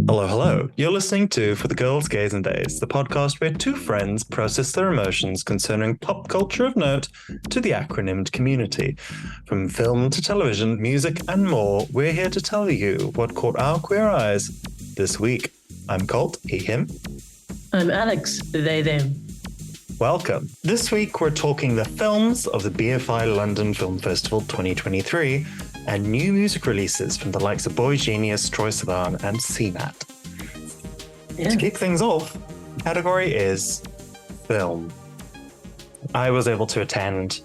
Hello, hello. You're listening to For the Girls, Gays and Days, the podcast where two friends process their emotions concerning pop culture of note to the acronymed community. From film to television, music, and more, we're here to tell you what caught our queer eyes this week. I'm Colt, he, him. I'm Alex, they, them. Welcome. This week we're talking the films of the BFI London Film Festival 2023 and new music releases from the likes of boygenius, Troye Sivan, and CMat. Yeah. To kick things off, the category is film. I was able to attend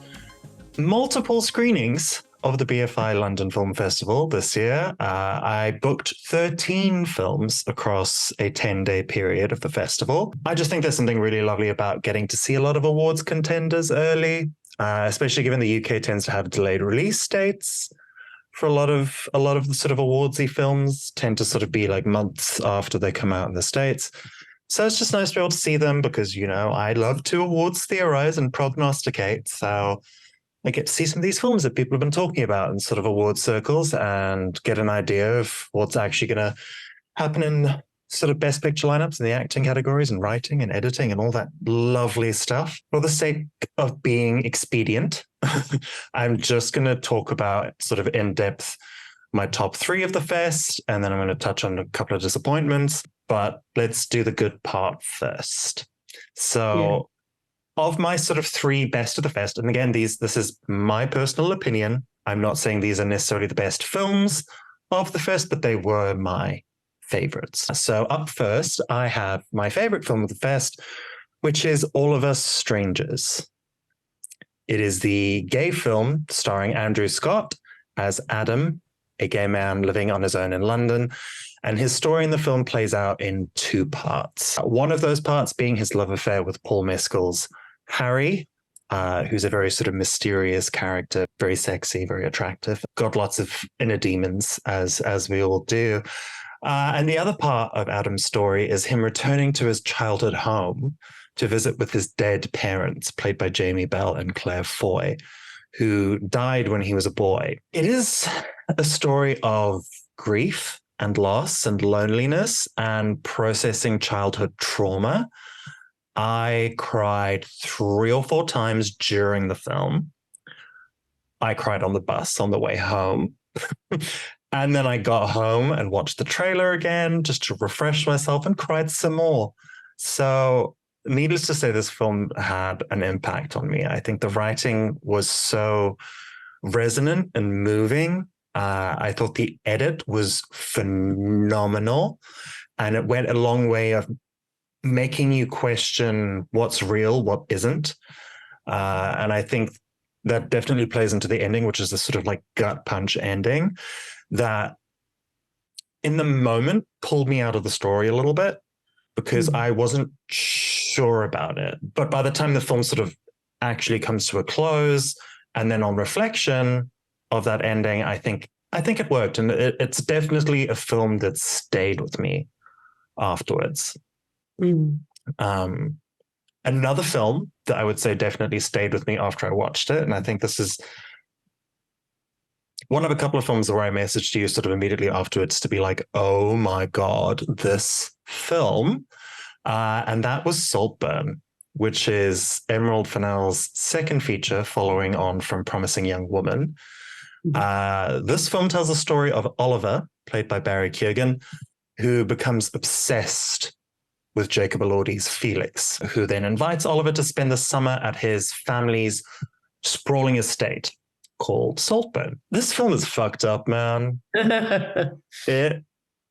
multiple screenings of the BFI London Film Festival this year. I booked 13 films across a 10-day period of the festival. I just think there's something really lovely about getting to see a lot of awards contenders early, especially given the UK tends to have delayed release dates. For a lot of the sort of awardsy films tend to sort of be like months after they come out in the States. So it's just nice to be able to see them because, you know, I love to awards theorize and prognosticate. So I get to see some of these films that people have been talking about in sort of award circles and get an idea of what's actually going to happen in sort of best picture lineups in the acting categories and writing and editing and all that lovely stuff. For the sake of being expedient, I'm just going to talk about sort of in depth my top three of the fest, and then I'm going to touch on a couple of disappointments, but let's do the good part first. So of my sort of three best of the fest, and again, this is my personal opinion. I'm not saying these are necessarily the best films of the fest, but they were my favorites. So up first, I have my favorite film of the fest, which is All of Us Strangers. It is the gay film starring Andrew Scott as Adam, a gay man living on his own in London. And his story in the film plays out in two parts. One of those parts being his love affair with Paul Mescal's Harry, who's a very sort of mysterious character, very sexy, very attractive, got lots of inner demons, as we all do. And the other part of Adam's story is him returning to his childhood home to visit with his dead parents, played by Jamie Bell and Claire Foy, who died when he was a boy. It is a story of grief and loss and loneliness and processing childhood trauma. I cried 3 or 4 times during the film. I cried on the bus on the way home. And then I got home and watched the trailer again just to refresh myself and cried some more. So needless to say, this film had an impact on me. I think the writing was so resonant and moving. I thought the edit was phenomenal. And it went a long way of making you question what's real, what isn't. And I think that definitely plays into the ending, which is a sort of like gut punch ending that in the moment pulled me out of the story a little bit because I wasn't sure about it. But by the time the film sort of actually comes to a close and then on reflection of that ending, I think it worked. And it's definitely a film that stayed with me afterwards. Another film that I would say definitely stayed with me after I watched it, and I think this is one of a couple of films where I messaged you sort of immediately afterwards to be like, oh my God, this film. And that was Saltburn, which is Emerald Fennell's second feature following on from Promising Young Woman. This film tells the story of Oliver, played by Barry Keoghan, who becomes obsessed with Jacob Elordi's Felix, who then invites Oliver to spend the summer at his family's sprawling estate called Saltburn. This film is fucked up, man. It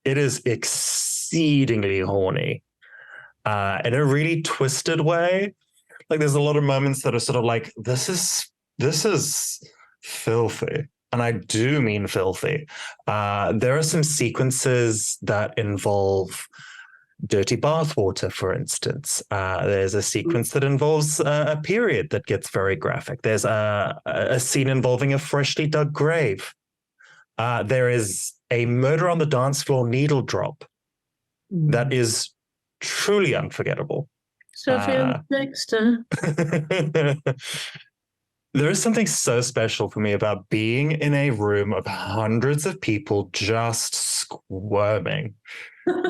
is exceedingly horny in a really twisted way. Like there's a lot of moments that are sort of like, this is filthy. And I do mean filthy. There are some sequences that involve dirty bathwater, for instance. There's a sequence that involves a period that gets very graphic. There's a scene involving a freshly dug grave. There is a murder on the dance floor needle drop that is truly unforgettable. Sophie Dexter. There is something so special for me about being in a room of hundreds of people just squirming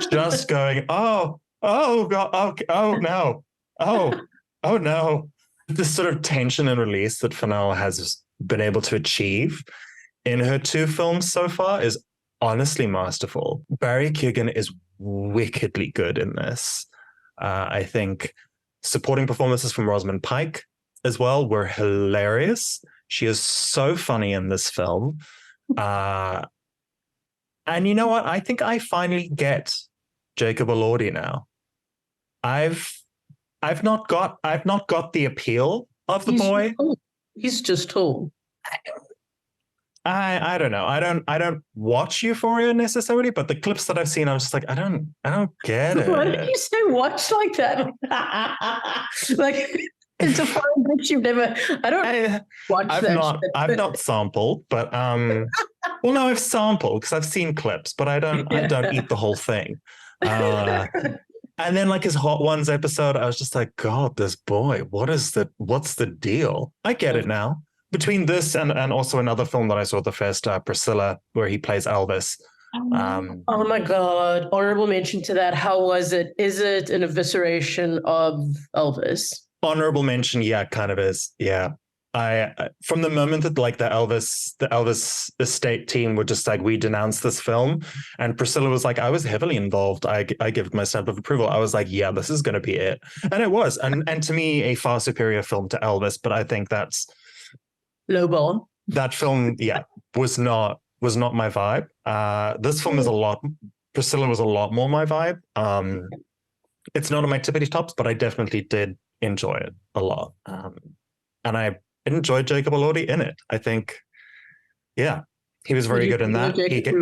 just going, oh God, oh no, oh no. This sort of tension and release that Fennell has been able to achieve in her two films so far is honestly masterful. Barry Keoghan is wickedly good in this. I think supporting performances from Rosamund Pike as well were hilarious. She is so funny in this film. And you know what? I think I finally get Jacob Elordi now. I've not got the appeal of the boy. Tall. He's just tall. I don't know. I don't watch Euphoria necessarily, but the clips that I've seen, I was just like, I don't get it. Why did you say watch like that? Like it's a fine bitch you've never. I've not sampled, but well, no, I've sampled because I've seen clips, but I don't eat the whole thing. And then like his Hot Ones episode, I was just like, God, this boy, what's the deal? I get it now. Between this and also another film that I saw at the fest, Priscilla, where he plays Elvis. Oh my God. Honorable mention to that. How was it? Is it an evisceration of Elvis? Honorable mention, yeah, kind of is. Yeah. I from the moment that like the Elvis estate team were just like, we denounce this film, and Priscilla was like, I was heavily involved. I give it my stamp of approval. I was like, yeah, this is going to be it, and it was, and to me, a far superior film to Elvis. But I think that's lowball. That film, yeah, was not my vibe. This film is Priscilla was a lot more my vibe. It's not on my tippity tops, but I definitely did enjoy it a lot. And I enjoyed Jacob Elordi in it. I think, yeah, he was very good in that. He did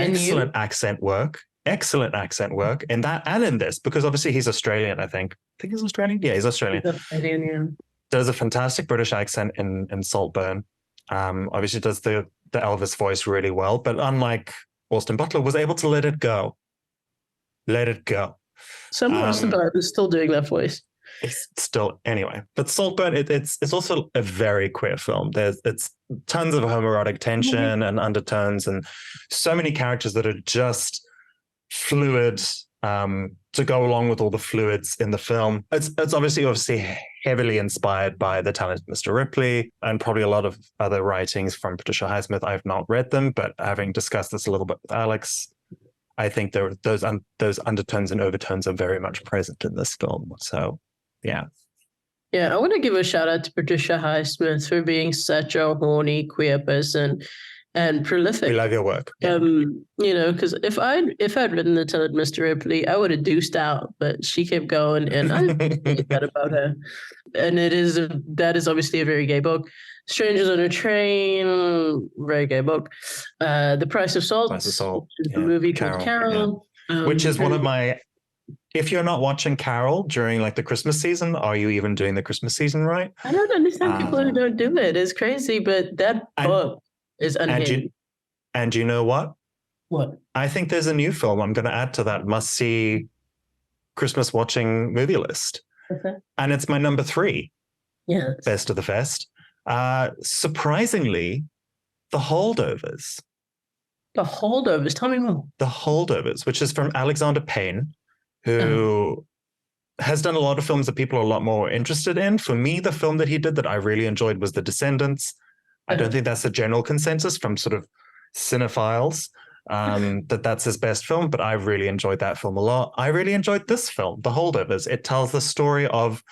excellent accent work in that and in this, because obviously he's Australian, I think. He's Australian? Yeah, he's Australian. He's Australian, yeah. Does a fantastic British accent in Saltburn. Obviously does the Elvis voice really well, but unlike Austin Butler, was able to let it go. Let it go. Some Austin Butler is still doing that voice. It's still, anyway. But Saltburn, it's also a very queer film. It's tons of homoerotic tension and undertones, and so many characters that are just fluid to go along with all the fluids in the film. It's obviously heavily inspired by The Talented Mr. Ripley and probably a lot of other writings from Patricia Highsmith. I've not read them, but having discussed this a little bit with Alex, I think those undertones and overtones are very much present in this film. So, yeah. Yeah, I want to give a shout out to Patricia Highsmith for being such a horny queer person and prolific. We love your work. Yeah. Because if I'd written The Talented Mr. Ripley, I would have deuced out, but she kept going, and I appreciate that about her. And that is obviously a very gay book. Strangers on a Train, very gay book. The Price of Salt, the movie called Carol, which is one of my. If you're not watching Carol during like the Christmas season, are you even doing the Christmas season right? I don't understand people who don't do it. It's crazy, but that book is unhinged. And you know what? What? I think there's a new film I'm going to add to that must-see Christmas watching movie list. Okay. And it's my number 3. Yes. Best of the Fest. Surprisingly, The Holdovers. The Holdovers. Tell me more. The Holdovers, which is from Alexander Payne, who has done a lot of films that people are a lot more interested in. For me, the film that he did that I really enjoyed was The Descendants. I don't think that's the general consensus from sort of cinephiles, that's his best film, but I really enjoyed that film a lot. I really enjoyed this film, The Holdovers. It tells the story of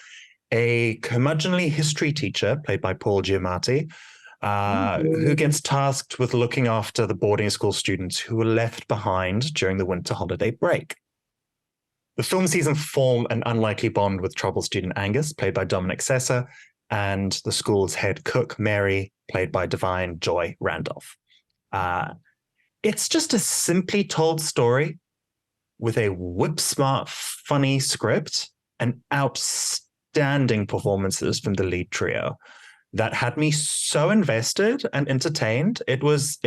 a curmudgeonly history teacher, played by Paul Giamatti, who gets tasked with looking after the boarding school students who were left behind during the winter holiday break. The film sees him form an unlikely bond with troubled student Angus, played by Dominic Sessa, and the school's head cook, Mary, played by Divine Joy Randolph. It's just a simply told story with a whip-smart, funny script and outstanding performances from the lead trio that had me so invested and entertained. It was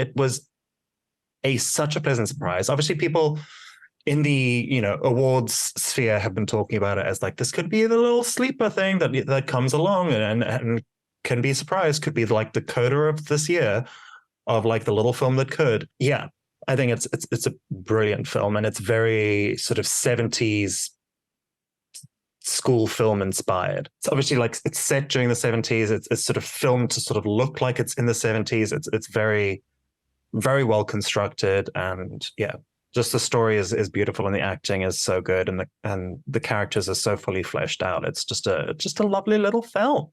such a pleasant surprise. Obviously, people in the awards sphere have been talking about it as like, this could be the little sleeper thing that comes along and can be a surprise, could be like the coda of this year of like the little film that could. Yeah, I think it's a brilliant film, and it's very sort of 70s school film inspired. It's obviously like it's set during the 70s. It's sort of filmed to sort of look like it's in the 70s. It's very, very well constructed, and yeah, just the story is beautiful, and the acting is so good, and the characters are so fully fleshed out. It's just a lovely little film.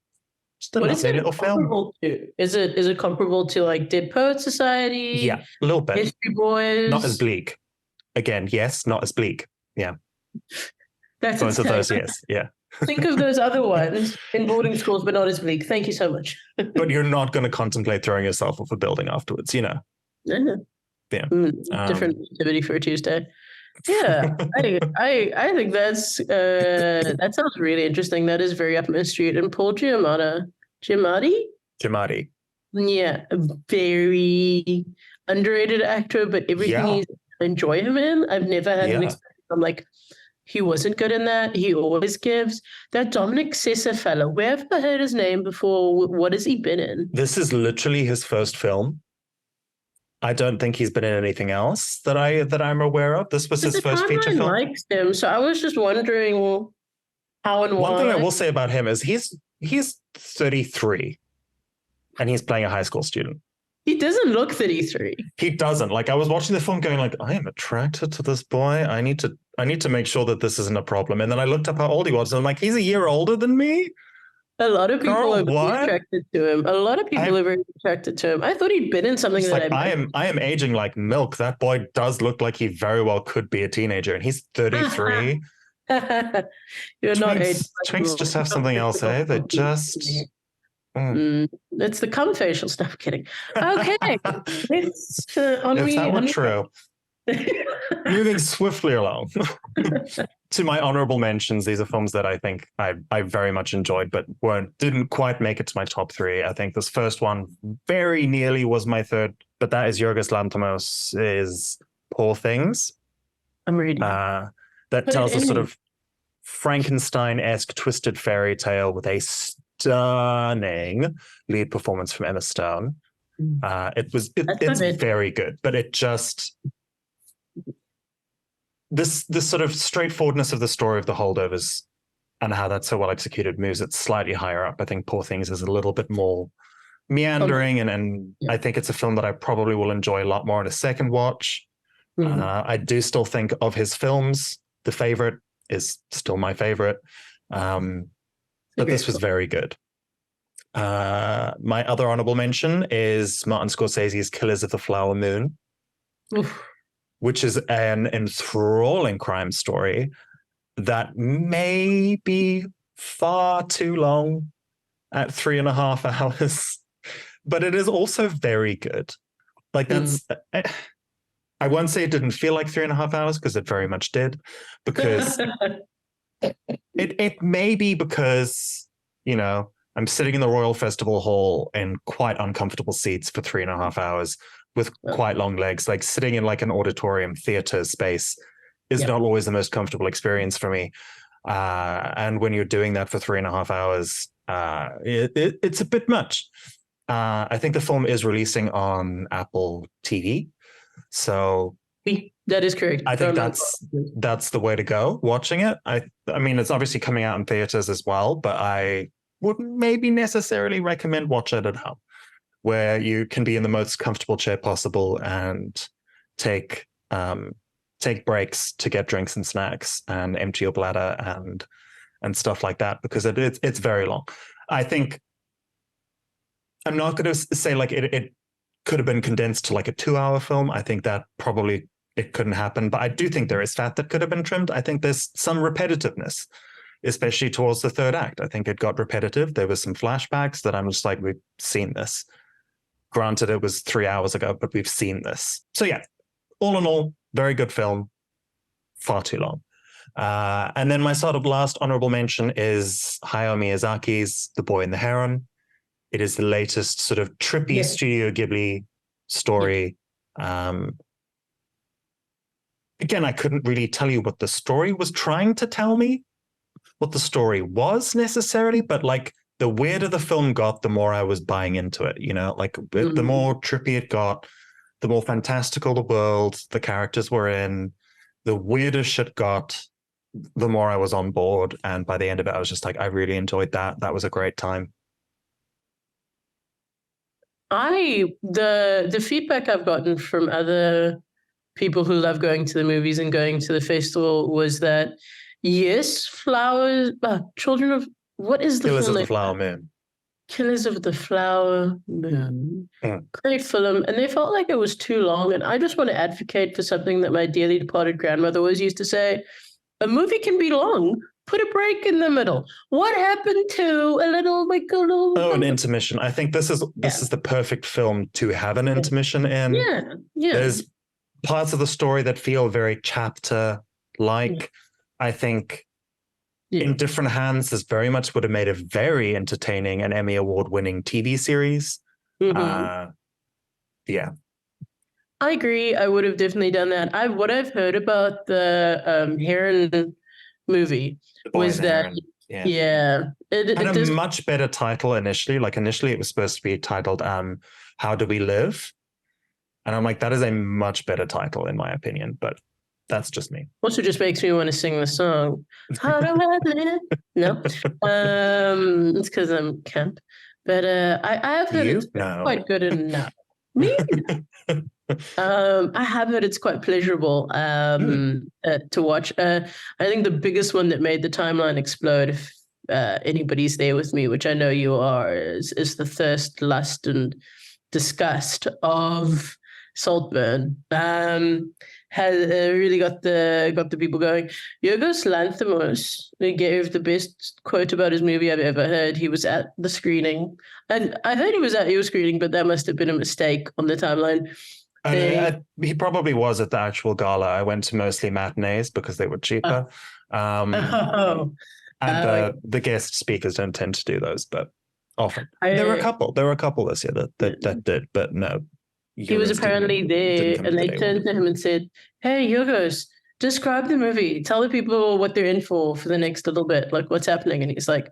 Just a What is lovely it little film. comparable to? Is it comparable to like Dead Poet Society? Yeah, a little bit. History Boys. Not as bleak. Again, yes, not as bleak. Yeah. That's Both of insane. those, yes. Yeah. Think of those other ones in boarding schools, but not as bleak. Thank you so much. But you're not going to contemplate throwing yourself off a building afterwards, you know. Yeah. Different activity for a Tuesday. Yeah, I think that's that sounds really interesting. That is very up my street. And Paul Giamatti, yeah, a very underrated actor, but everything I enjoy him in, I've never had an experience. I'm like, he wasn't good in that. He always gives. That Dominic Sessa fellow, where have I heard his name before? What has he been in? This is literally his first film. I don't think he's been in anything else that I'm aware of. This was his first feature film. Likes him, so I was just wondering how and why. One thing I will say about him is he's 33, and he's playing a high school student. He doesn't look 33. He doesn't. Like, I was watching the film going like, I am attracted to this boy. I need to make sure that this isn't a problem. And then I looked up how old he was, and I'm like, he's a year older than me. A lot of people are very attracted to him. Are very attracted to him. I thought he'd been in something that I am aging like milk. That boy does look like he very well could be a teenager, and he's 33. You're not aging. Twinks just have something else, eh? They just. It's the cum facial stuff. Kidding. Okay. If that were true. Moving swiftly along to my honorable mentions. These are films that I think I very much enjoyed, but didn't quite make it to my top three. I think this first one very nearly was my third, but that is Yorgos Lanthimos' Poor Things. I'm reading. That tells a sort of Frankenstein-esque twisted fairy tale with a stunning lead performance from Emma Stone. It's very good, but it just this sort of straightforwardness of the story of the holdovers and how that's so well executed moves it slightly higher up. I think Poor Things is a little bit more meandering, and I think it's a film that I probably will enjoy a lot more in a second watch. I do still think of his films, The Favorite is still my favorite, but this was very good. My other honorable mention is Martin Scorsese's Killers of the Flower Moon. Oof. Which is an enthralling crime story that may be far too long at 3.5 hours, but it is also very good. Like that's, I won't say it didn't feel like 3.5 hours because it very much did, because it may be because, you know, I'm sitting in the Royal Festival Hall in quite uncomfortable seats for 3.5 hours with quite long legs. Like sitting in like an auditorium theater space is not always the most comfortable experience for me. And when you're doing that for 3.5 hours, it's a bit much. I think the film is releasing on Apple TV. So that is correct. I think that's the way to go watching it. I mean, it's obviously coming out in theaters as well, but I wouldn't maybe necessarily recommend watch it at home, where you can be in the most comfortable chair possible and take breaks to get drinks and snacks and empty your bladder and stuff like that, because it's very long. I think I'm not going to say like it could have been condensed to like a 2-hour film. I think that probably it couldn't happen, but I do think there is fat that could have been trimmed. I think there's some repetitiveness, especially towards the third act. I think it got repetitive. There was some flashbacks that I'm just like, we've seen this. Granted, it was 3 hours ago, but we've seen this. So yeah, all in all, very good film, far too long. And then my sort of last honorable mention is Hayao Miyazaki's The Boy and the Heron. It is the latest sort of trippy Studio Ghibli story. Again, I couldn't really tell you what the story was trying to tell me, what the story was necessarily, but like the weirder the film got, the more I was buying into it, you know, like the more trippy it got, the more fantastical the world the characters were in, the weirder shit got, the more I was on board. And by the end of it, I was just like, I really enjoyed that. That was a great time. The feedback I've gotten from other people who love going to the movies and going to the festival was that yes, Children of what is the Killers film of the name? Flower Moon. Killers of the Flower Moon. Mm. Great film. And they felt like it was too long. And I just want to advocate for something that my dearly departed grandmother always used to say. A movie can be long. Put a break in the middle. What happened to a little an intermission. I think this is the perfect film to have an intermission in. Yeah. There's parts of the story that feel very chapter-like. Yeah. I think in different hands, this very much would have made a very entertaining and Emmy Award-winning TV series. Mm-hmm. Yeah. I agree. I would have definitely done that. What I've heard about the Heron movie was that it had a much better title initially. Like initially, it was supposed to be titled "How Do We Live," and I'm like, that is a much better title in my opinion. But that's just me. Also, just makes me want to sing the song. How do I live? No, it's because I'm camp. But I have heard it's quite good enough. Me. I have heard it's quite pleasurable to watch. I think the biggest one that made the timeline explode, if anybody's there with me, which I know you are, is the thirst, lust, and disgust of Saltburn. Has really got the people going. Yorgos Lanthimos gave the best quote about his movie I've ever heard. He was at the screening, and I heard he was at your screening, but that must have been a mistake on the timeline. He probably was at the actual gala. I went to mostly matinees because they were cheaper. The guest speakers don't tend to do those, but often there were a couple this year that did, but no. He was apparently there, and they turned to him and said, "Hey, Yorgos, describe the movie. Tell the people what they're in for the next little bit, like what's happening." And he's like,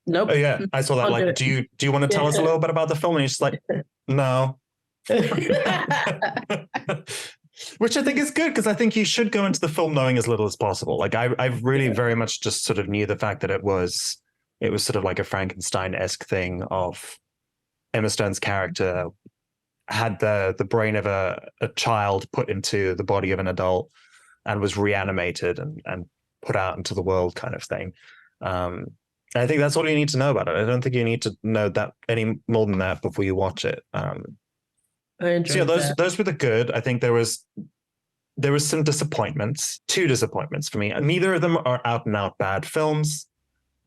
"Nope." Oh yeah, I saw that. Like, do you want to tell us a little bit about the film? And he's just like, "No." Which I think is good, because I think you should go into the film knowing as little as possible. Like I really very much just sort of knew the fact that it was sort of like a Frankenstein-esque thing of Emma Stone's character had the brain of a child put into the body of an adult and was reanimated and put out into the world, kind of thing. I think that's all you need to know about it. I don't think you need to know that any more than that before you watch it. Those were the good. I think there was some disappointments, 2 disappointments for me. Neither of them are out and out bad films,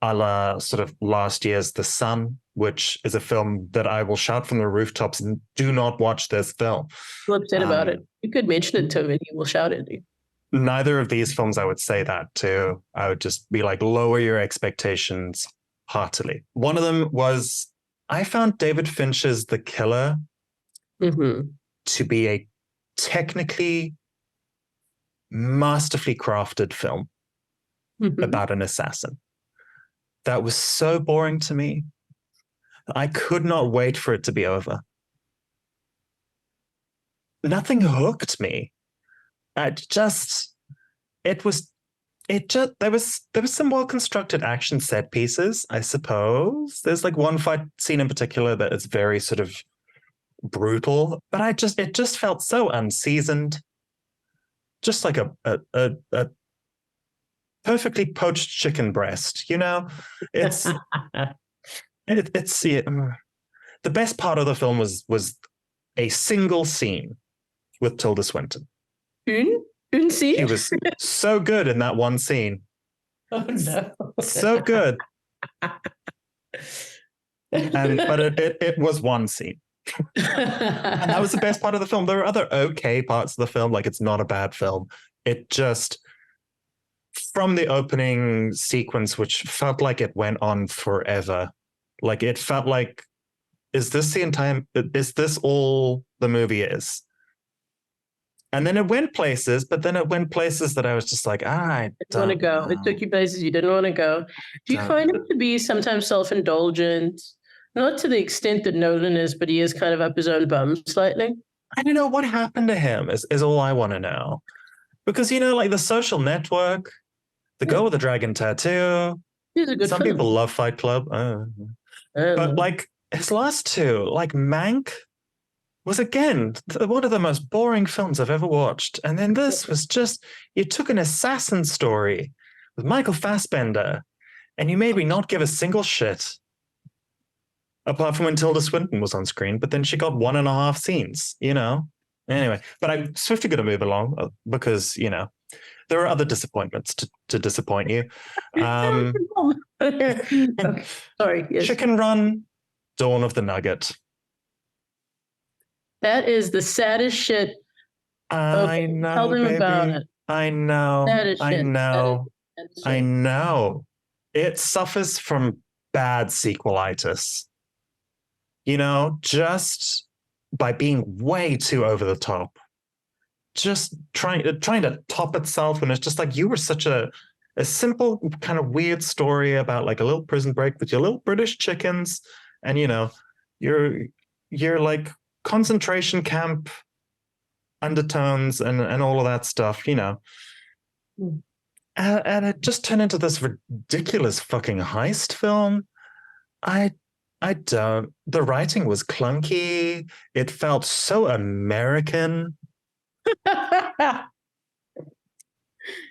a la sort of last year's The Sun, which is a film that I will shout from the rooftops, and do not watch this film. I'm upset about it. You could mention it to me, he will shout at you. Neither of these films I would say that to. I would just be like, lower your expectations heartily. One of them was, I found David Fincher's The Killer to be a technically masterfully crafted film about an assassin. That was so boring to me. I could not wait for it to be over. Nothing hooked me. There was some well-constructed action set pieces, I suppose. There's like one fight scene in particular that is very sort of brutal, but it just felt so unseasoned. Just like a perfectly poached chicken breast, you know? It's the best part of the film was a single scene with Tilda Swinton. Une scene? He was so good in that one scene. Oh no. So good. But it was one scene. And that was the best part of the film. There are other okay parts of the film, like it's not a bad film. It just, from the opening sequence, which felt like it went on forever, like it felt like, is this all the movie is? And then it went places, but then it went places that I was just like, I don't want to go. It took you places you didn't want to go. Do you find him to be sometimes self-indulgent? Not to the extent that Nolan is, but he is kind of up his own bum slightly. I don't know what happened to him is all I want to know. Because, like The Social Network, The Girl with the Dragon Tattoo, It's a good some film. people love Fight Club. But like his last two, like Mank was again one of the most boring films I've ever watched. And then this was just, you took an assassin story with Michael Fassbender and you made me not give a single shit. Apart from when Tilda Swinton was on screen, but then she got 1.5 scenes, Anyway, but I'm swiftly going to move along because, there are other disappointments to disappoint you. Okay. Sorry. Yes. Chicken Run, Dawn of the Nugget. That is the saddest shit. I know, Tell them baby. about it. I know. Saddest I shit. know. Saddest I shit. know. It suffers from bad sequelitis. Just by being way too over the top. Just trying to top itself when it's just like you were such a simple kind of weird story about like a little prison break with your little British chickens and you're like concentration camp undertones and all of that stuff, and it just turned into this ridiculous fucking heist film. I don't. The writing was clunky. It felt so American.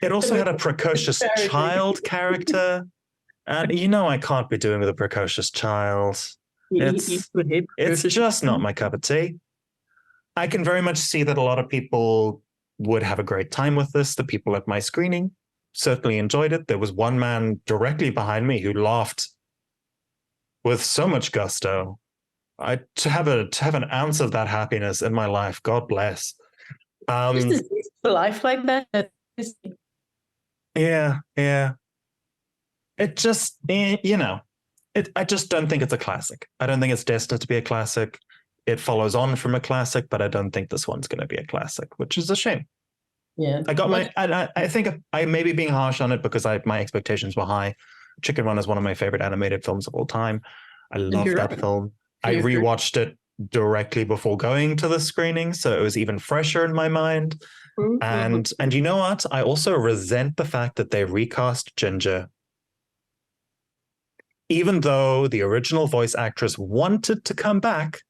It also had a precocious child character. And I can't be doing with a precocious child. It's just not my cup of tea. I can very much see that a lot of people would have a great time with this. The people at my screening certainly enjoyed it. There was one man directly behind me who laughed with so much gusto. To have an ounce of that happiness in my life, God bless. Life like that. Yeah. It just, I just don't think it's a classic. I don't think it's destined to be a classic. It follows on from a classic, but I don't think this one's going to be a classic, which is a shame. Yeah, I think I may be being harsh on it because my expectations were high. Chicken Run is one of my favorite animated films of all time. I love that film. I rewatched it directly before going to the screening, so it was even fresher in my mind. And you know what? I also resent the fact that they recast Ginger. Even though the original voice actress wanted to come back,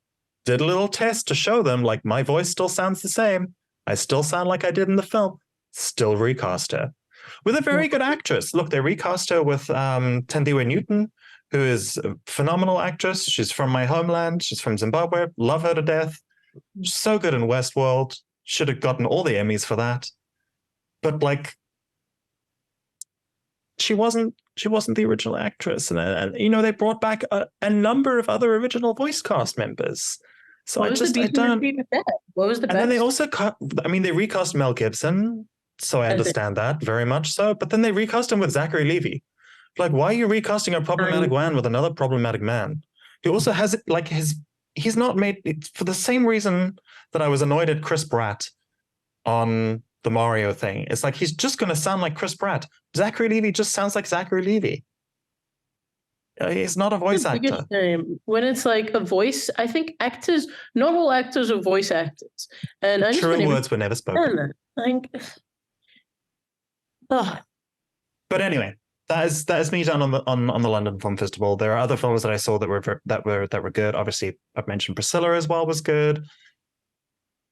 did a little test to show them, like, my voice still sounds the same. I still sound like I did in the film. Still recast her. With a very good actress. Look, they recast her with Thandie Newton, who is a phenomenal actress. She's from my homeland. She's from Zimbabwe. Love her to death. So good in Westworld. Should have gotten all the Emmys for that. But like, she wasn't the original actress. And they brought back a number of other original voice cast members. So I don't. What was the best? And then they also they recast Mel Gibson. So I understand that very much so. But then they recast him with Zachary Levi. Like, why are you recasting a problematic man with another problematic man? He also has he's not made for the same reason that I was annoyed at Chris Pratt on the Mario thing. It's like, he's just going to sound like Chris Pratt. Zachary Levi just sounds like Zachary Levi. He's not a voice actor. When it's like a voice, I think not all actors are voice actors. And True words were never spoken. But anyway, that is me done on the London Film Festival. There are other films that I saw that were good. Obviously, I've mentioned Priscilla as well, was good.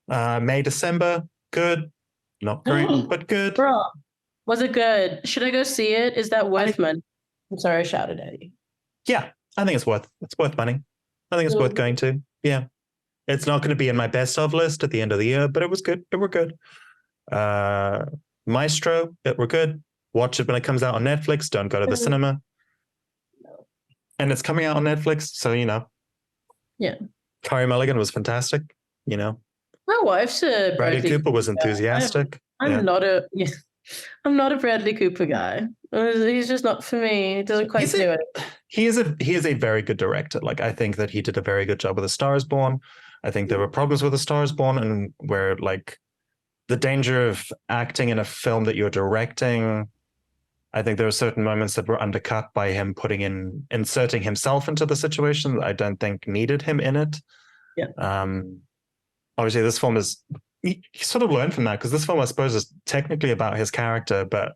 May, December, good. Not great, but good. Bro, was it good? Should I go see it? Is that worth money? I'm sorry, I shouted at you. Yeah, I think it's worth money. I think it's worth going to. Yeah. It's not going to be in my best of list at the end of the year, but it was good. It were good. Maestro, it were good. Watch it when it comes out on Netflix. Don't go to the cinema. No. And it's coming out on Netflix, so Yeah. Carey Mulligan was fantastic. My wife said Bradley Cooper was enthusiastic. I'm not a Bradley Cooper guy. He's just not for me. He doesn't quite do it. He is a very good director. Like, I think that he did a very good job with A Star Is Born. I think there were problems with A Star Is Born, and where like the danger of acting in a film that you're directing. I think there are certain moments that were undercut by him inserting himself into the situation that I don't think needed him in it. Yeah. obviously this film is, you sort of learn from that, because this film, I suppose, is technically about his character, but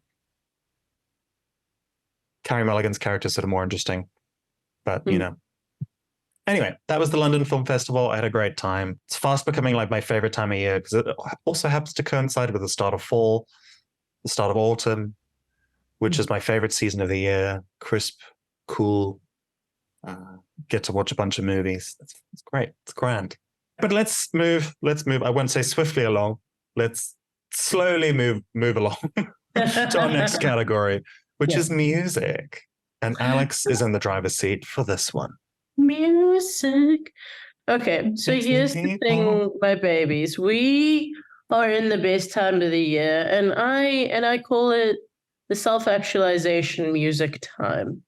Carey Mulligan's character is sort of more interesting. But, you know. Anyway, that was the London Film Festival. I had a great time. It's fast becoming like my favorite time of year, because it also happens to coincide with the start of fall, the start of autumn, which is my favorite season of the year. Crisp, cool, get to watch a bunch of movies. It's great. It's grand. But let's move. I won't say swiftly along. Let's slowly move along to our next category, which is music. And Alex is in the driver's seat for this one. Music. Okay, so here's the thing, my babies. We are in the best time of the year, and I call it the self-actualization music time.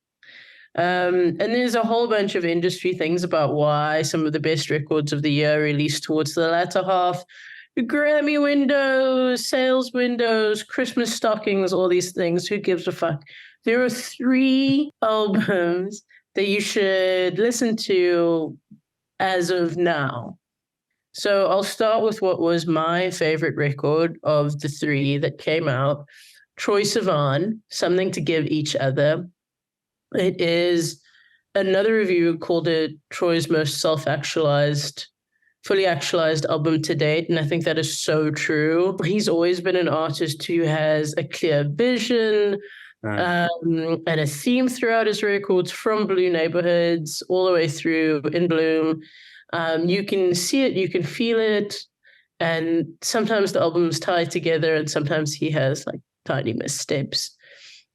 And there's a whole bunch of industry things about why some of the best records of the year are released towards the latter half. Grammy windows, sales windows, Christmas stockings, all these things. Who gives a fuck? There are 3 albums that you should listen to as of now. So I'll start with what was my favorite record of the 3 that came out. Troye Sivan, Something to Give Each Other. It is, another review called it Troye's most fully actualized album to date. And I think that is so true. He's always been an artist who has a clear vision, and a theme throughout his records, from Blue Neighborhoods all the way through In Bloom. You can see it, you can feel it, and sometimes the albums tie together, and sometimes he has like tiny missteps.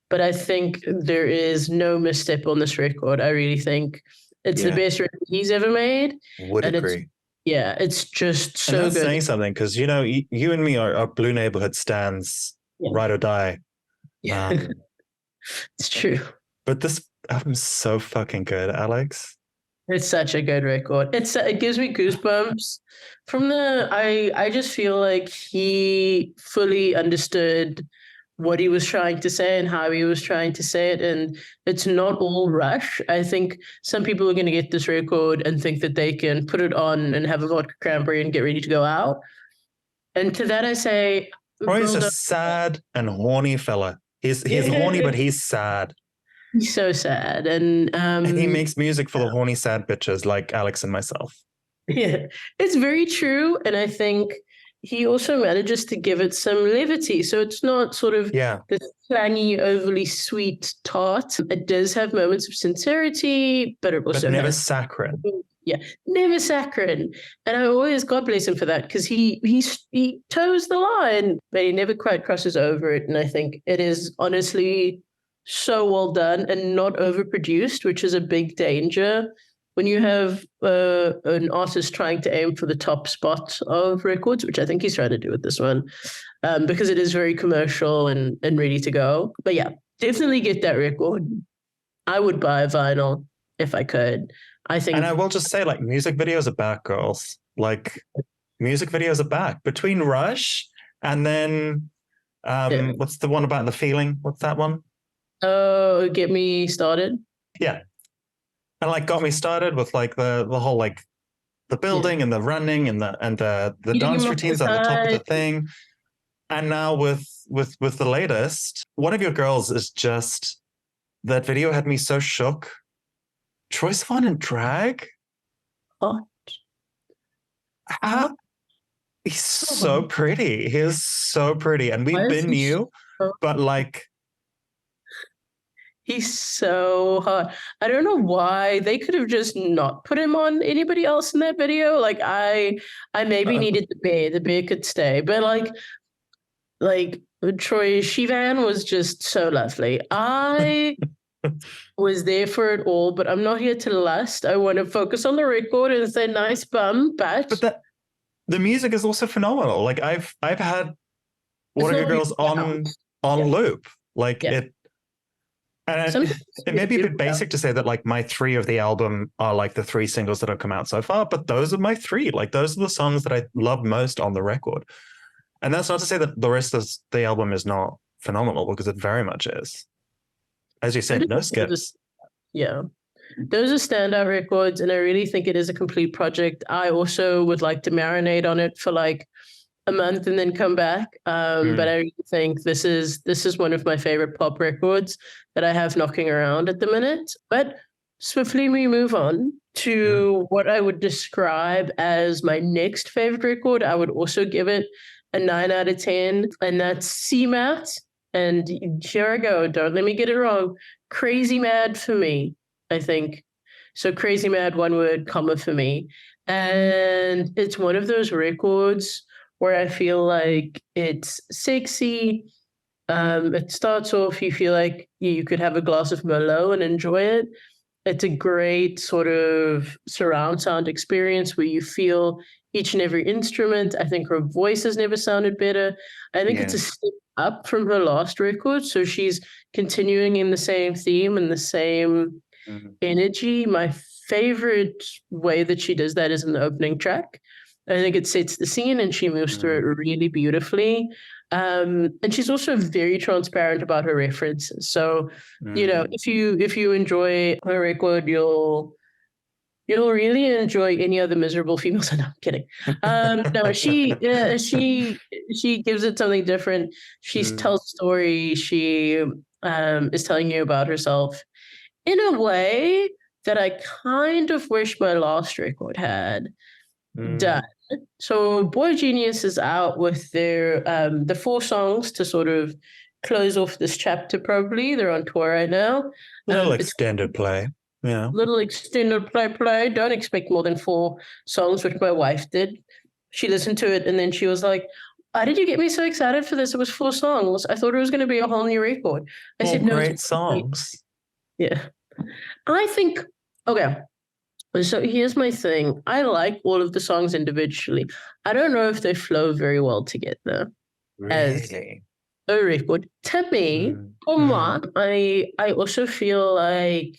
But I think there is no misstep on this record. I really think it's the best record he's ever made. Would agree. It's just so and that's good. Saying something, because you know, you and me are Blue Neighborhood stands, ride or die. Yeah. It's true. But this album's so fucking good, Alex. It's such a good record. It gives me goosebumps from I just feel like he fully understood what he was trying to say and how he was trying to say it. And it's not all rush. I think some people are going to get this record and think that they can put it on and have a vodka cranberry and get ready to go out. And to that I say, Troye's a sad and horny fella. He's horny, but he's sad. He's so sad. And he makes music for the horny, sad bitches like Alex and myself. Yeah, it's very true. And I think he also manages to give it some levity. So it's not sort of this clangy, overly sweet tart. It does have moments of sincerity, but it also never saccharine. Yeah, never saccharine. And I always, God bless him for that, because he toes the line, but he never quite crosses over it. And I think it is honestly so well done and not overproduced, which is a big danger when you have an artist trying to aim for the top spot of records, which I think he's trying to do with this one, because it is very commercial and ready to go. But yeah, definitely get that record. I would buy a vinyl if I could. I think, and I will just say, like, music videos are back, girls. Like, music videos are back. Between Rush and then, what's the one about the feeling? What's that one? Oh, Get Me Started. Yeah, and like Got Me Started with like the whole like the building and the running and the dance routines at the top of the thing. And now with the latest, One of Your Girls is just, that video had me so shook. Troye Sivan in drag? He's so pretty. He is so pretty. And we've been new, but like, he's so hot. I don't know why they could have just not put him on anybody else in that video. Like I maybe needed the bear. The bear could stay, but like Troye Sivan was just so lovely. I was there for it all, but I'm not here to lust. I want to focus on the record and say nice bum, but the music is also phenomenal. Like I've had One of Your Girls on loop. Like it. And it may be a bit basic to say that like my 3 of the album are like the 3 singles that have come out so far, but those are my 3. Like those are the songs that I love most on the record. And that's not to say that the rest of the album is not phenomenal, because it very much is. As you said, no skips. Yeah. Those are standout records, and I really think it is a complete project. I also would like to marinate on it for like a month and then come back. But I really think this is one of my favorite pop records that I have knocking around at the minute. But swiftly we move on to what I would describe as my next favorite record. I would also give it a 9 out of 10, and that's CMat. And here I go. Don't let me get it wrong. Crazy Mad for me, I think. So Crazy Mad, one word, comma for me. And it's one of those records where I feel like it's sexy. It starts off, you feel like you could have a glass of Merlot and enjoy it. It's a great sort of surround sound experience where you feel each and every instrument. I think her voice has never sounded better. I think it's a step up from her last record. So she's continuing in the same theme and the same energy. My favorite way that she does that is in the opening track. I think it sets the scene and she moves through it really beautifully. And she's also very transparent about her references. So, you know, if you enjoy her record, you'll really enjoy any other miserable females. No, I'm kidding. No, she gives it something different. She tells a story. She is telling you about herself in a way that I kind of wish my last record had done. So boygenius is out with their the 4 songs to sort of close off this chapter. Probably they're on tour right now. Little extended play. Yeah. Little extended play. Don't expect more than 4 songs, which my wife did. She listened to it and then she was like, why did you get me so excited for this? It was 4 songs. I thought it was going to be a whole new record. I said, no. Great songs. Yeah. I think, okay. So here's my thing. I like all of the songs individually. I don't know if they flow very well together as a record. To me, I also feel like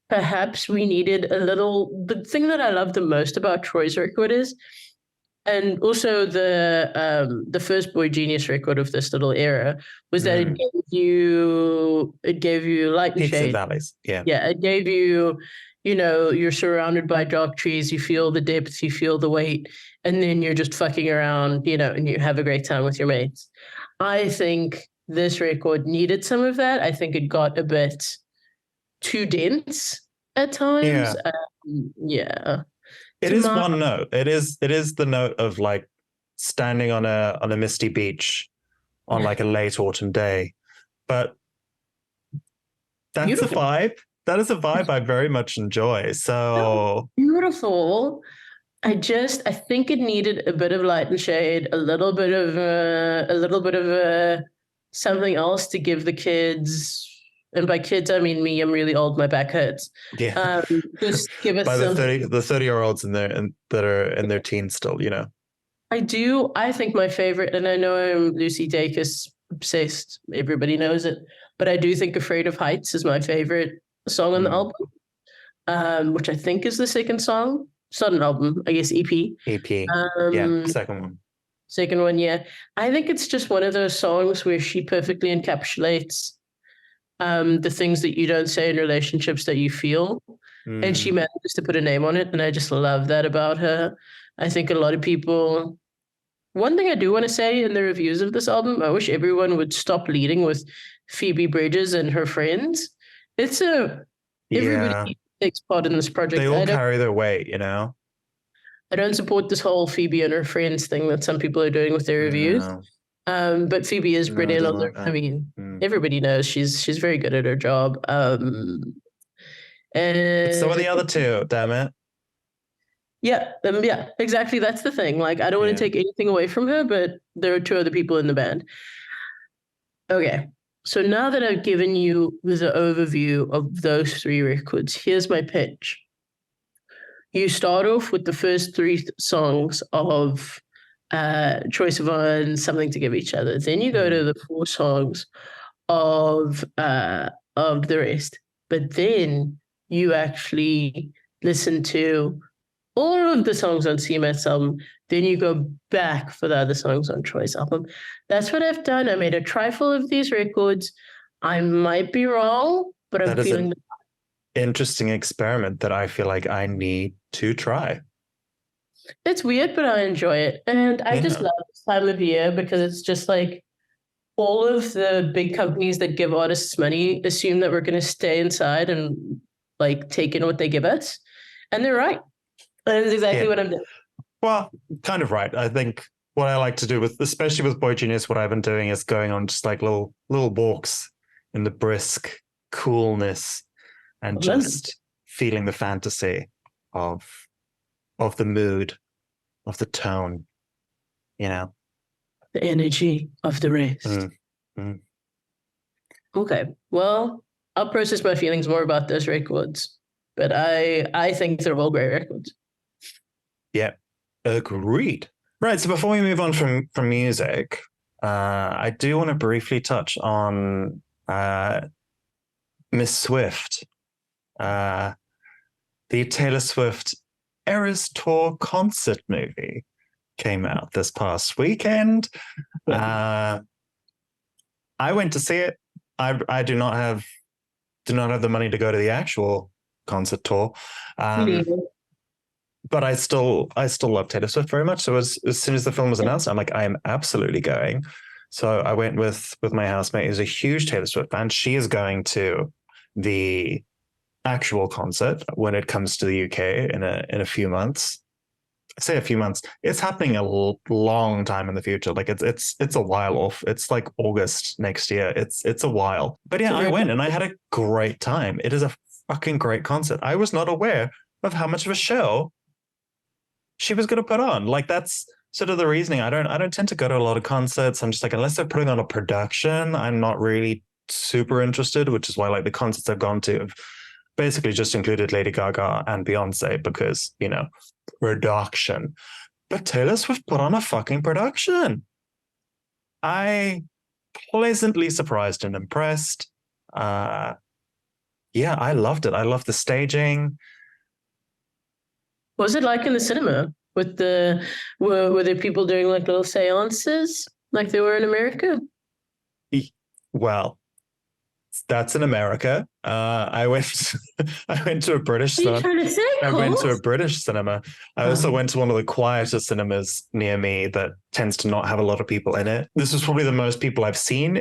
perhaps we needed a little. The thing that I love the most about Troy's record is, and also the first boygenius record of this little era was that it gave you light and Peaks shade. and valleys. Yeah. Yeah, it gave you. You know, you're surrounded by dark trees, you feel the depth, you feel the weight, and then you're just fucking around, you know, and you have a great time with your mates. I think this record needed some of that. I think it got a bit too dense at times. Yeah. It is one note. It is the note of like standing on a misty beach on like a late autumn day. But that's Beautiful. a vibe. That is a vibe I very much enjoy. So beautiful. I think it needed a bit of light and shade, a little bit of something else to give the kids. And by kids, I mean me. I'm really old. My back hurts. Yeah. Just give us by the 30-year-olds that are in their teens still. You know. I do. I think my favorite, and I know I'm Lucy Dacus obsessed. Everybody knows it, but I do think "Afraid of Heights" is my favorite song on the album, which I think is the second song. It's not an album, I guess EP. Second one. Second one, yeah. I think it's just one of those songs where she perfectly encapsulates the things that you don't say in relationships that you feel. And she manages to put a name on it, and I just love that about her. I think a lot of people... One thing I do want to say in the reviews of this album, I wish everyone would stop leading with Phoebe Bridgers and her friends. Everybody takes part in this project. They all carry their weight, you know? I don't support this whole Phoebe and her friends thing that some people are doing with their reviews. But Phoebe is brilliant. I mean, everybody knows she's very good at her job. And so are the other 2, damn it. Yeah, exactly. That's the thing. Like, I don't want to take anything away from her, but there are 2 other people in the band. Okay. So now that I've given you the overview of those 3 records, here's my pitch. You start off with the first 3 songs of Troye Sivan, Something to Give Each Other. Then you go to the 4 songs of the rest. But then you actually listen to all of the songs on CMat's album. Then you go back for the other songs on Troy's album. That's what I've done. I made a trifle of these records. I might be wrong, but I'm feeling interesting experiment that I feel like I need to try. It's weird, but I enjoy it. And I just Yeah. love this time of year because it's just like all of the big companies that give artists money assume that we're going to stay inside and like take in what they give us. And they're right. That is exactly Yeah. what I'm doing. Well, kind of right. I think what I like to do with, especially with boygenius, what I've been doing is going on just like little walks in the brisk coolness and just feeling the fantasy of the mood, of the tone, you know. The energy of the rest. Mm. Okay. Well, I'll process my feelings more about those records. But I think they're all great records. Yeah. Agreed. Right. So before we move on from music, I do want to briefly touch on Miss Swift. The Taylor Swift Eras Tour concert movie came out this past weekend. I went to see it. I do not have the money to go to the actual concert tour. But I still love Taylor Swift very much. So as soon as the film was announced, I'm like, I am absolutely going. So I went with my housemate, who's a huge Taylor Swift fan. She is going to the actual concert when it comes to the UK in a few months. I say a few months. It's happening a long time in the future. Like it's a while off. It's like August next year. It's a while. But yeah, I went and I had a great time. It is a fucking great concert. I was not aware of how much of a show she was going to put on. Like that's sort of the reasoning. I don't tend to go to a lot of concerts. I'm just like, unless they're putting on a production, I'm not really super interested, which is why like the concerts I've gone to have basically just included Lady Gaga and Beyonce because, you know, production. But Taylor Swift put on a fucking production. I pleasantly surprised and impressed. Yeah, I loved it. I loved the staging. What was it like in the cinema? With were there people doing like little seances like they were in America? Well, that's in America. I went to a British cinema. What are you trying to say, I Cole? went to a British cinema. I also went to one of the quieter cinemas near me that tends to not have a lot of people in it. This was probably the most people I've seen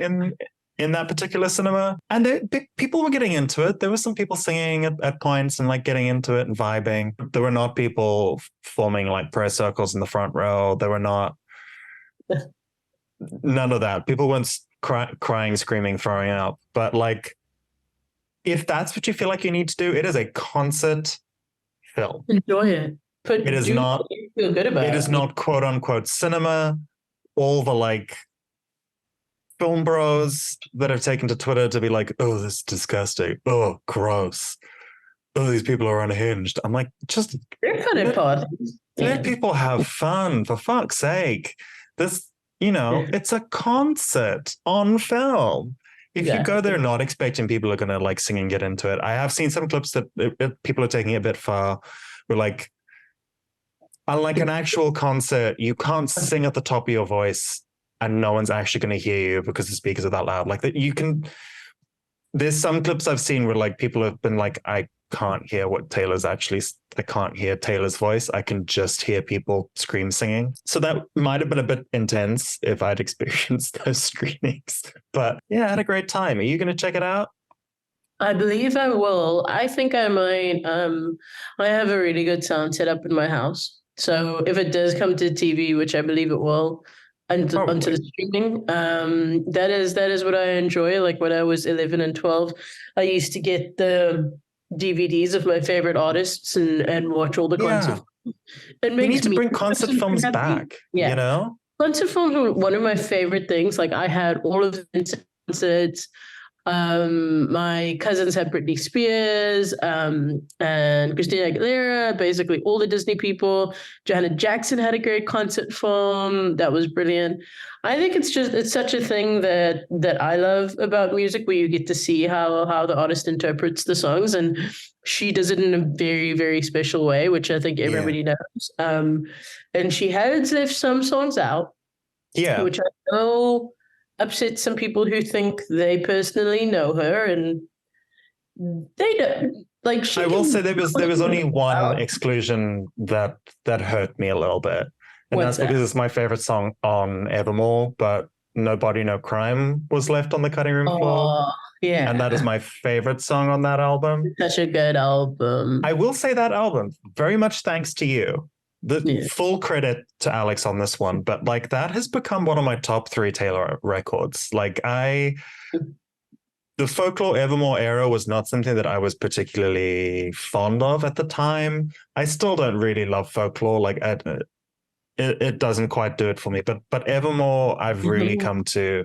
in that particular cinema. And people were getting into it. There were some people singing at points and like getting into it and vibing. There were not people forming like prayer circles in the front row. There were not none of that. People weren't crying, screaming, throwing up. But like, if that's what you feel like you need to do, it is a concert film. Enjoy it. It is not. Feel good about it. It is not quote unquote cinema. All the like film bros that have taken to Twitter to be like, oh, this is disgusting. Oh, gross. Oh, these people are unhinged. I'm like, just let people have fun, for fuck's sake. This, you know, it's a concert on film. If you go there not expecting people are going to like sing and get into it, I have seen some clips that people are taking it a bit far. We're like, unlike an actual concert, you can't sing at the top of your voice and no one's actually going to hear you because the speakers are that loud. Like that, you can. There's some clips I've seen where like people have been like, I can't hear what Taylor's actually. I can't hear Taylor's voice. I can just hear people scream singing. So that might have been a bit intense if I'd experienced those screenings. But yeah, I had a great time. Are you going to check it out? I believe I will. I think I might. I have a really good sound set up in my house. So if it does come to TV, which I believe it will, and onto the streaming, that is what I enjoy. Like when I was 11 and 12, I used to get the DVDs of my favorite artists and watch all the concerts. We need to bring concert films back. Yeah. You know, concert films were one of my favorite things. Like I had all of the concerts. My cousins had Britney Spears, and Christina Aguilera, basically all the Disney people. Janet Jackson had a great concert film. That was brilliant. I think it's such a thing that I love about music, where you get to see how the artist interprets the songs, and she does it in a very, very special way, which I think everybody knows. And she has left some songs out, which I know upset some people who think they personally know her, and they don't. Like she I will can say there was only one wow. exclusion that hurt me a little bit, and What's that's that? because it's my favorite song on Evermore, but No Body No Crime was left on the cutting room floor, Oh, and that is yeah. my favorite song on that album. Such a good album. I will say that album, very much thanks to you. The Yeah. full credit to Alex on this one, but like that has become one of my top three Taylor records. The Folklore Evermore era was not something that I was particularly fond of at the time. I still don't really love Folklore. It doesn't quite do it for me. But Evermore, I've really Mhm. come to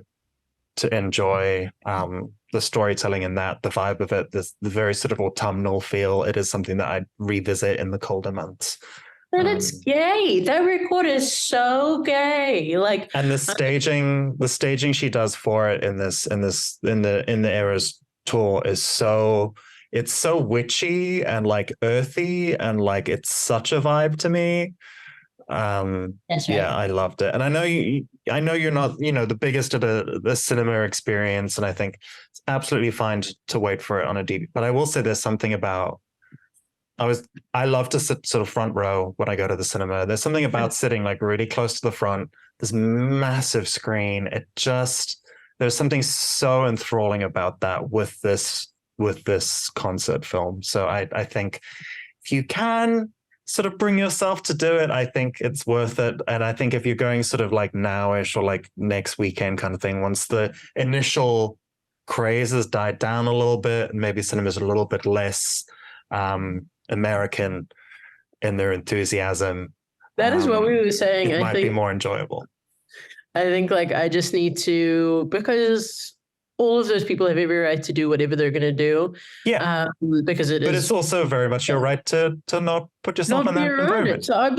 enjoy the storytelling in that, the vibe of it, the very sort of autumnal feel. It is something that I revisit in the colder months. And it's gay. That record is so gay. Like, And the staging she does for it in the era's tour is it's so witchy and like earthy and like it's such a vibe to me. that's Yeah, right. I loved it. And I know you're not, the biggest at the cinema experience, and I think it's absolutely fine to wait for it on a DVD. But I will say there's something about I love to sit sort of front row when I go to the cinema. There's something about sitting like really close to the front, this massive screen. There's something so enthralling about that with this concert film. So I think if you can sort of bring yourself to do it, I think it's worth it. And I think if you're going sort of like nowish or like next weekend kind of thing, once the initial craze has died down a little bit and maybe cinema's a little bit less American in their enthusiasm, That is what we were saying. it might be more enjoyable. I think like I just need to, because all of those people have every right to do whatever they're going to do. Yeah. Because but it's also very much your right to not put yourself in not be that around environment. it. So I'm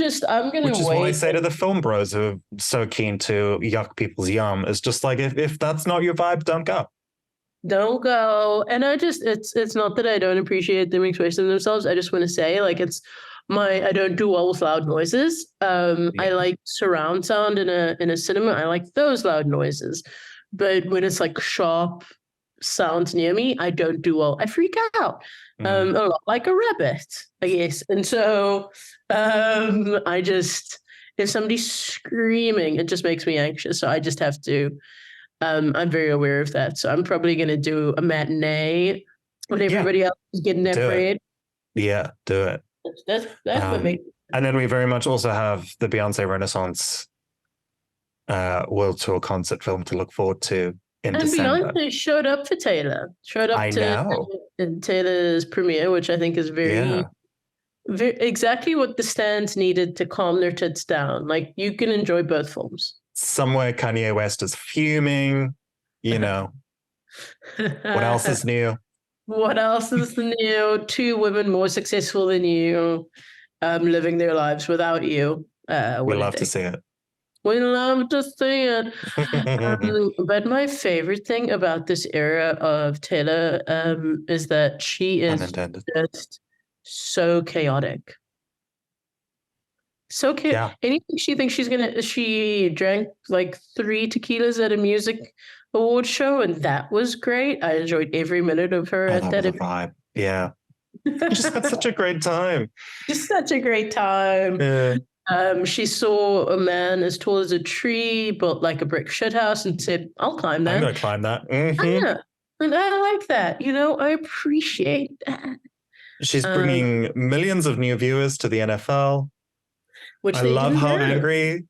going to Which is wait. what I say to the film bros who are so keen to yuck people's yum. It's just like, if that's not your vibe, don't go. Don't go. And it's not that I don't appreciate them expressing themselves. I just want to say, like, I don't do well with loud noises. I like surround sound in a cinema. I like those loud noises. But when it's like sharp sounds near me, I don't do well. I freak out. A lot like a rabbit, I guess. And so if somebody's screaming, it just makes me anxious. So I just have to I'm very aware of that. So I'm probably going to do a matinee when everybody else is getting their parade. Yeah, do it. That's what makes. And then we very much also have the Beyonce Renaissance World Tour concert film to look forward to in December. Beyonce showed up for Taylor. Showed up to Taylor's premiere, which I think is very exactly what the stands needed to calm their tits down. Like you can enjoy both films. Somewhere Kanye West is fuming, What else is new? What else is new? Two women more successful than you, living their lives without you. We love to see it. We love to see it. But my favorite thing about this era of Taylor is that she is just so chaotic. So anything she thinks she drank like 3 tequilas at a music award show, and that was great. I enjoyed every minute of her at that vibe. Yeah. Just had such a great time. Just such a great time. Yeah. She saw a man as tall as a tree, built like a brick shithouse, and said, I'll climb that. I'm going to climb that. Yeah. And I like that. I appreciate that. She's bringing millions of new viewers to the NFL. Which I love how angry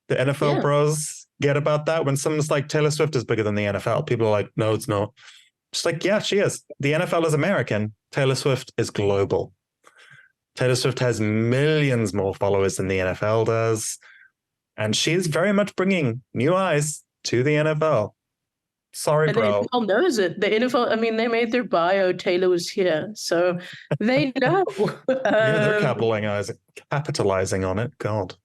the NFL bros get about that. When someone's like, Taylor Swift is bigger than the NFL, people are like, no, it's not. Just like, yeah, she is. The NFL is American. Taylor Swift is global. Taylor Swift has millions more followers than the NFL does. And she's very much bringing new eyes to the NFL. Sorry, bro. The NFL knows it. The NFL, they made their bio, Taylor was here. So they know. They're capitalizing on it. God.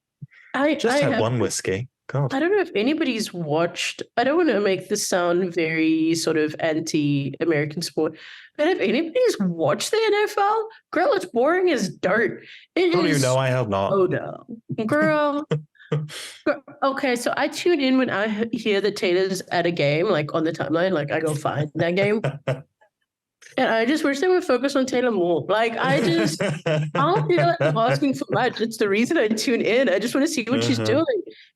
I had one whiskey. God. I don't know if anybody's watched, I don't want to make this sound very sort of anti-American sport, but if anybody's watched the NFL, girl, it's boring as dirt. You know I have not. Oh, no. Girl. Okay, so I tune in when I hear that Taylor's at a game, like on the timeline, like I go find that game. And I just wish they would focus on Taylor more. Like, I don't feel like I'm asking for much. It's the reason I tune in. I just want to see what she's doing.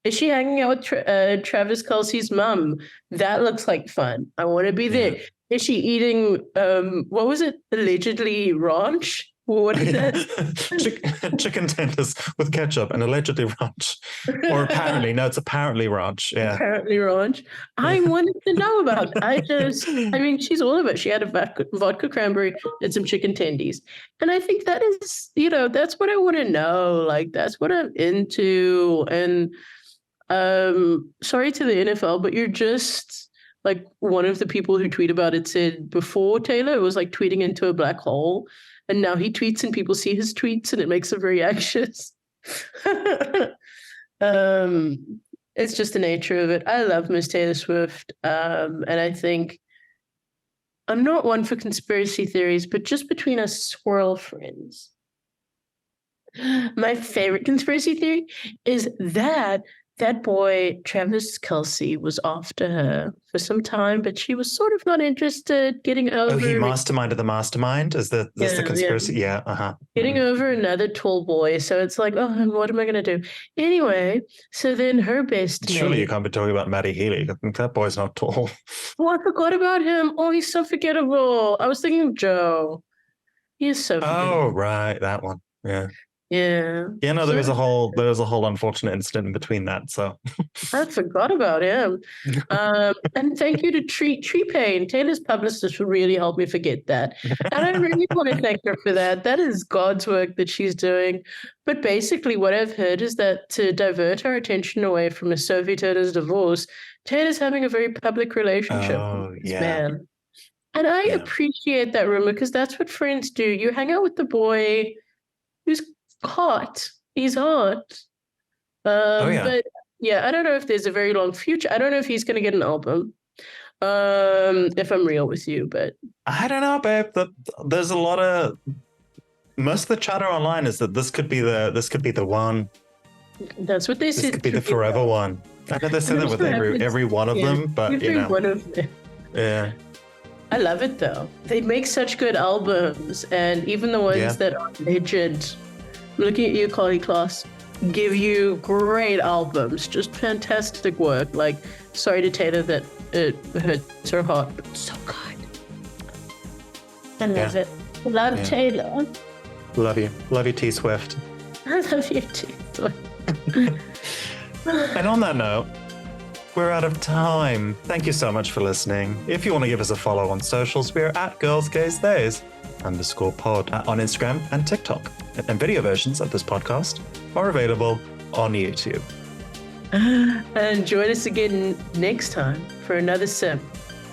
Is she hanging out with Travis Kelce's mum? That looks like fun. I want to be there. Is she eating, what was it? Allegedly ranch? What is that? Chicken tenders with ketchup and allegedly ranch. Or apparently, no, it's apparently ranch. Yeah. Apparently ranch. I wanted to know about it. I mean, she's all of it. She had a vodka cranberry and some chicken tendies. And I think that is, that's what I want to know. Like, that's what I'm into. And sorry to the NFL, but you're just like one of the people who tweet about it said before Taylor, it was like tweeting into a black hole. And now he tweets and people see his tweets and it makes them very anxious. It's just the nature of it. I love Miss Taylor Swift. And I think I'm not one for conspiracy theories, but just between us squirrel friends. My favorite conspiracy theory is that boy, Travis Kelce, was after her for some time, but she was sort of not interested, getting over... Oh, he masterminded the mastermind? Is the conspiracy? Yeah, Getting over another tall boy. So it's like, oh, what am I going to do? Anyway, so then her best Surely mate... you can't be talking about Matty Healy. I think that boy's not tall. Oh, I forgot about him. Oh, he's so forgettable. I was thinking of Joe. He is so forgettable. Oh, right, that one. Yeah. Yeah. Yeah, no, there was a whole unfortunate incident in between that. So I forgot about him. And thank you to Tree Payne. Taylor's publicist really helped me forget that. And I really want to thank her for that. That is God's work that she's doing. But basically what I've heard is that to divert our attention away from Miss Sophie Turner's divorce, Taylor's having a very public relationship with this man. And I appreciate that rumor because that's what friends do. You hang out with the boy who's hot. He's hot. But yeah, I don't know if there's a very long future. I don't know if he's going to get an album. If I'm real with you, but I don't know, babe. There's a lot of most of the chatter online is that this could be the one. That's what they said. This could be the forever one. I know they say that with every one of them, but one of them. Yeah. I love it though. They make such good albums, and even the ones that are legend. Looking at you, Carly Class, give you great albums, just fantastic work. Like, sorry to Taylor that it hurts her heart, but so good. I love it. Love Taylor. Love you, T Swift. I love you too. And on that note, we're out of time. Thank you so much for listening. If you want to give us a follow on socials, we're at girlsgaysdays_pod on Instagram and TikTok. And video versions of this podcast are available on YouTube. And join us again next time for another sip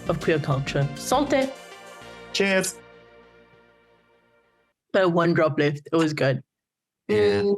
of queer culture. Santé! Cheers! One drop left. It was good. Yeah.